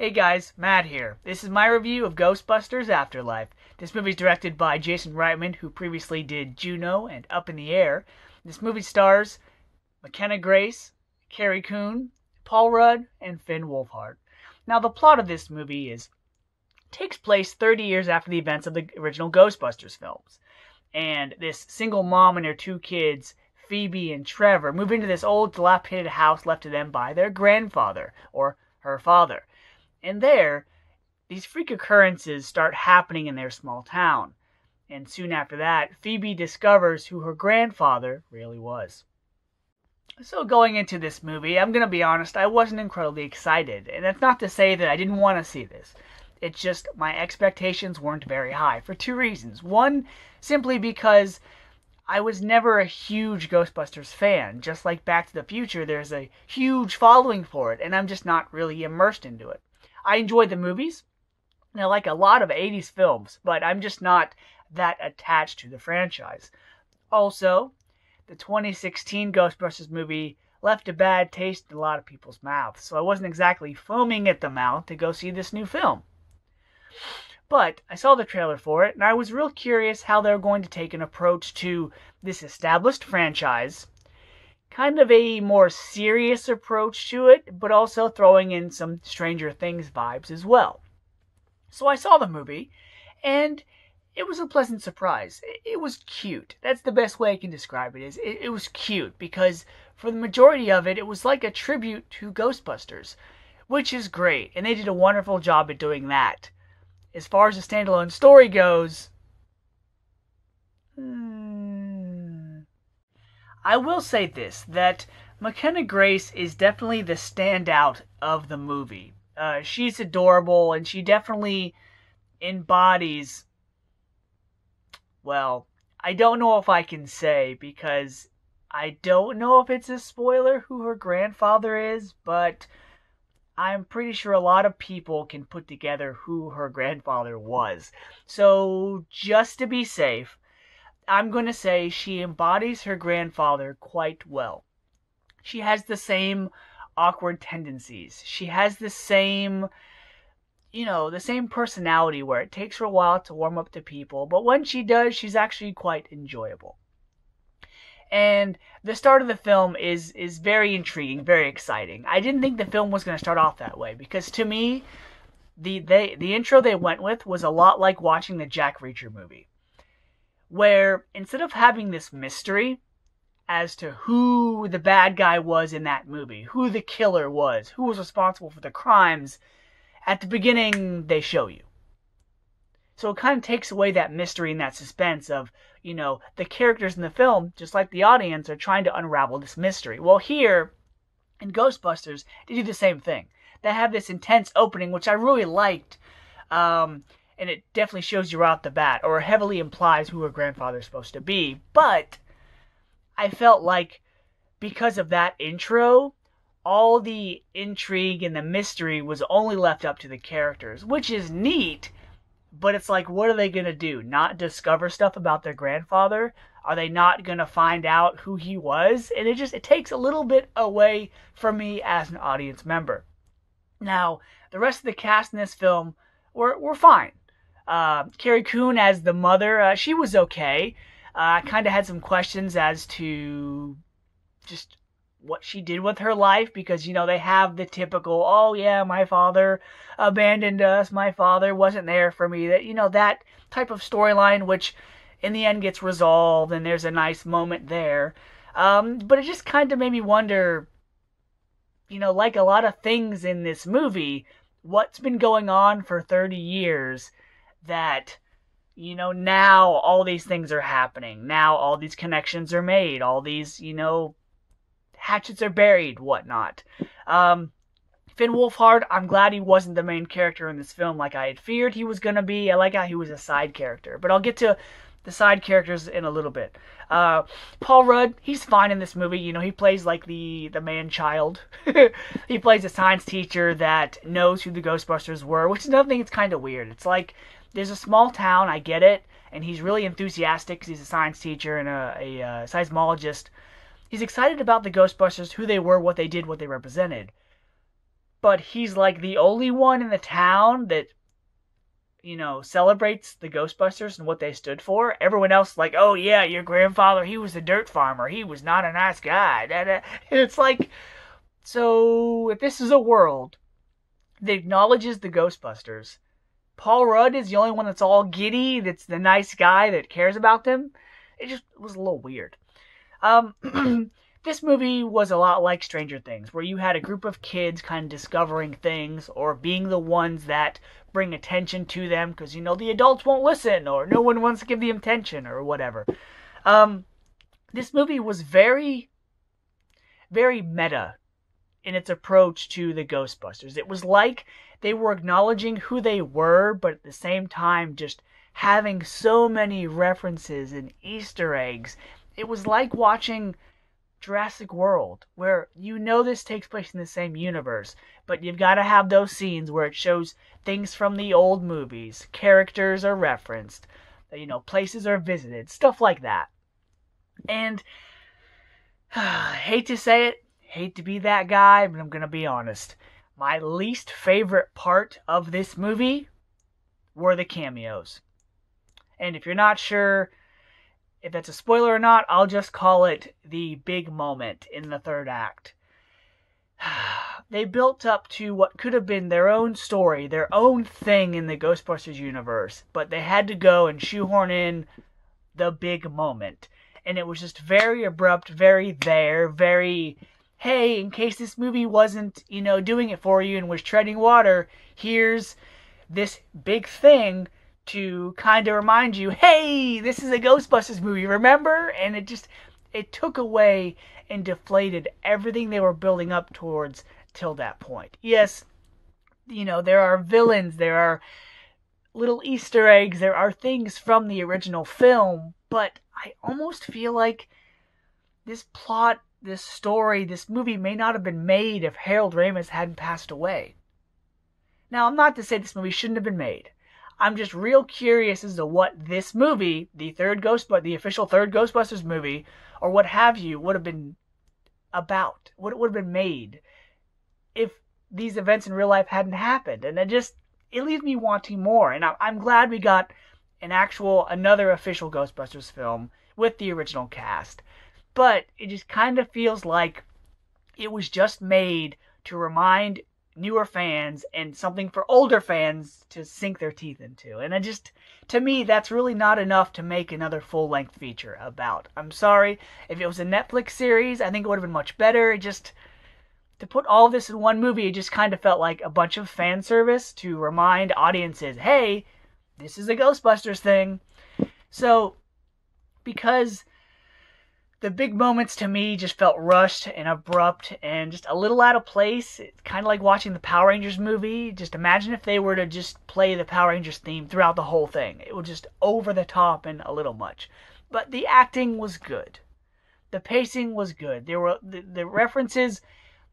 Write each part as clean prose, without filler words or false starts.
Hey guys, Matt here. This is my review of Ghostbusters Afterlife. This movie is directed by Jason Reitman, who previously did Juno and Up in the Air. This movie stars Mckenna Grace, Carrie Coon, Paul Rudd, and Finn Wolfhard. Now, the plot of this movie takes place 30 years after the events of the original Ghostbusters films. And this single mom and her two kids, Phoebe and Trevor, move into this old dilapidated house left to them by their grandfather, or her father. And there, these freak occurrences start happening in their small town. And soon after that, Phoebe discovers who her grandfather really was. So going into this movie, I'm going to be honest, I wasn't incredibly excited. And that's not to say that I didn't want to see this. It's just my expectations weren't very high for two reasons. One, simply because I was never a huge Ghostbusters fan. Just like Back to the Future, there's a huge following for it, and I'm just not really immersed into it. I enjoy the movies, and I like a lot of 80s films, but I'm just not that attached to the franchise. Also, the 2016 Ghostbusters movie left a bad taste in a lot of people's mouths, so I wasn't exactly foaming at the mouth to go see this new film. But I saw the trailer for it, and I was real curious how they were going to take an approach to this established franchise. Kind of a more serious approach to it, but also throwing in some Stranger Things vibes as well. So I saw the movie, and it was a pleasant surprise. It was cute. That's the best way I can describe it. It was cute, because for the majority of it, it was like a tribute to Ghostbusters, which is great, and they did a wonderful job at doing that. As far as the standalone story goes, I will say this, that Mckenna Grace is definitely the standout of the movie. She's adorable, and she definitely embodies, well, I don't know if I can say, because I don't know if it's a spoiler who her grandfather is, but I'm pretty sure a lot of people can put together who her grandfather was. So, just to be safe, I'm going to say she embodies her grandfather quite well. She has the same awkward tendencies. She has the same, the same personality where it takes her a while to warm up to people, but when she does, she's actually quite enjoyable. And the start of the film is very intriguing, very exciting. I didn't think the film was going to start off that way, because to me, the intro they went with was a lot like watching the Jack Reacher movie, where instead of having this mystery as to who the bad guy was in that movie, who the killer was, who was responsible for the crimes, at the beginning they show you. So it kind of takes away that mystery and that suspense of, the characters in the film, just like the audience, are trying to unravel this mystery. Well, here, in Ghostbusters, they do the same thing. They have this intense opening, which I really liked, and it definitely shows you right off the bat, or heavily implies who her grandfather is supposed to be. But I felt like, because of that intro, all the intrigue and the mystery was only left up to the characters, which is neat. But it's like, what are they going to do? Not discover stuff about their grandfather? Are they not going to find out who he was? And it takes a little bit away from me as an audience member. Now, the rest of the cast in this film were fine. Carrie Coon as the mother, she was okay. I kind of had some questions as to just what she did with her life, because, they have the typical, oh yeah, my father abandoned us, my father wasn't there for me, that type of storyline, which in the end gets resolved, and there's a nice moment there. But it just kind of made me wonder, like a lot of things in this movie, what's been going on for 30 years that, now all these things are happening. Now all these connections are made. All these, hatchets are buried, whatnot. Finn Wolfhard, I'm glad he wasn't the main character in this film like I had feared he was going to be. I like how he was a side character. But I'll get to the side characters in a little bit. Paul Rudd, he's fine in this movie. He plays like the man-child. He plays a science teacher that knows who the Ghostbusters were, which is another thing that's kind of weird. It's like, there's a small town, I get it, and he's really enthusiastic because he's a science teacher and a seismologist. He's excited about the Ghostbusters, who they were, what they did, what they represented. but he's like the only one in the town that, celebrates the Ghostbusters and what they stood for. Everyone else, like, oh yeah, your grandfather, he was a dirt farmer. He was not a nice guy. And it's like, so if this is a world that acknowledges the Ghostbusters, Paul Rudd is the only one that's all giddy, that's the nice guy that cares about them. It just was a little weird. This movie was a lot like Stranger Things, where you had a group of kids kind of discovering things or being the ones that bring attention to them because, the adults won't listen or no one wants to give them attention or whatever. This movie was very, very meta in its approach to the Ghostbusters. It was like they were acknowledging who they were, but at the same time just having so many references and Easter eggs. It was like watching Jurassic World, where this takes place in the same universe, but you've got to have those scenes where it shows things from the old movies, characters are referenced, places are visited, stuff like that. And hate to say it, hate to be that guy, but I'm gonna be honest. My least favorite part of this movie were the cameos. And if you're not sure if that's a spoiler or not, I'll just call it the big moment in the third act. They built up to what could have been their own story, their own thing in the Ghostbusters universe, but they had to go and shoehorn in the big moment. And it was just very abrupt, very hey, in case this movie wasn't, doing it for you and was treading water, here's this big thing to kind of remind you, hey, this is a Ghostbusters movie, remember? And it took away and deflated everything they were building up towards till that point. Yes, there are villains, there are little Easter eggs, there are things from the original film, but I almost feel like this plot, this story, this movie may not have been made if Harold Ramis hadn't passed away. Now, I'm not to say this movie shouldn't have been made. I'm just real curious as to what this movie, the official third Ghostbusters movie, or what have you, would have been about. What it would have been made if these events in real life hadn't happened. And it leaves me wanting more. And I'm glad we got another official Ghostbusters film with the original cast. But it just kind of feels like it was just made to remind newer fans and something for older fans to sink their teeth into. And to me, that's really not enough to make another full-length feature about. I'm sorry. If it was a Netflix series, I think it would have been much better. To put all of this in one movie, it just kind of felt like a bunch of fan service to remind audiences, hey, this is a Ghostbusters thing. So, because the big moments to me just felt rushed and abrupt and just a little out of place. It's kind of like watching the Power Rangers movie. Just imagine if they were to just play the Power Rangers theme throughout the whole thing. It was just over the top and a little much. But the acting was good. The pacing was good. There were the references,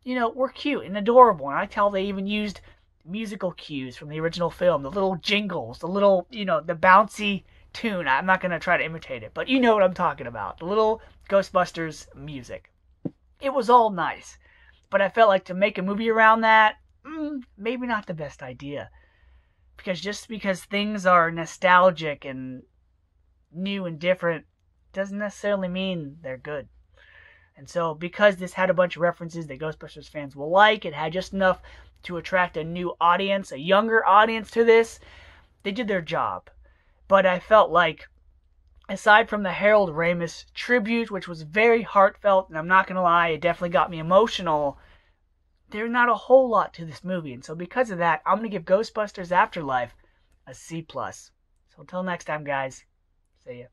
were cute and adorable. And I tell they even used musical cues from the original film. The little jingles, the little, the bouncy tune. I'm not going to try to imitate it, but you know what I'm talking about. The little Ghostbusters music. It was all nice, but I felt like to make a movie around that, maybe not the best idea. Because things are nostalgic and new and different doesn't necessarily mean they're good. And so because this had a bunch of references that Ghostbusters fans will like, it had just enough to attract a new audience, a younger audience to this, they did their job. But I felt like, aside from the Harold Ramis tribute, which was very heartfelt, and I'm not going to lie, it definitely got me emotional, there's not a whole lot to this movie. And so because of that, I'm going to give Ghostbusters Afterlife a C+. So until next time, guys, see ya.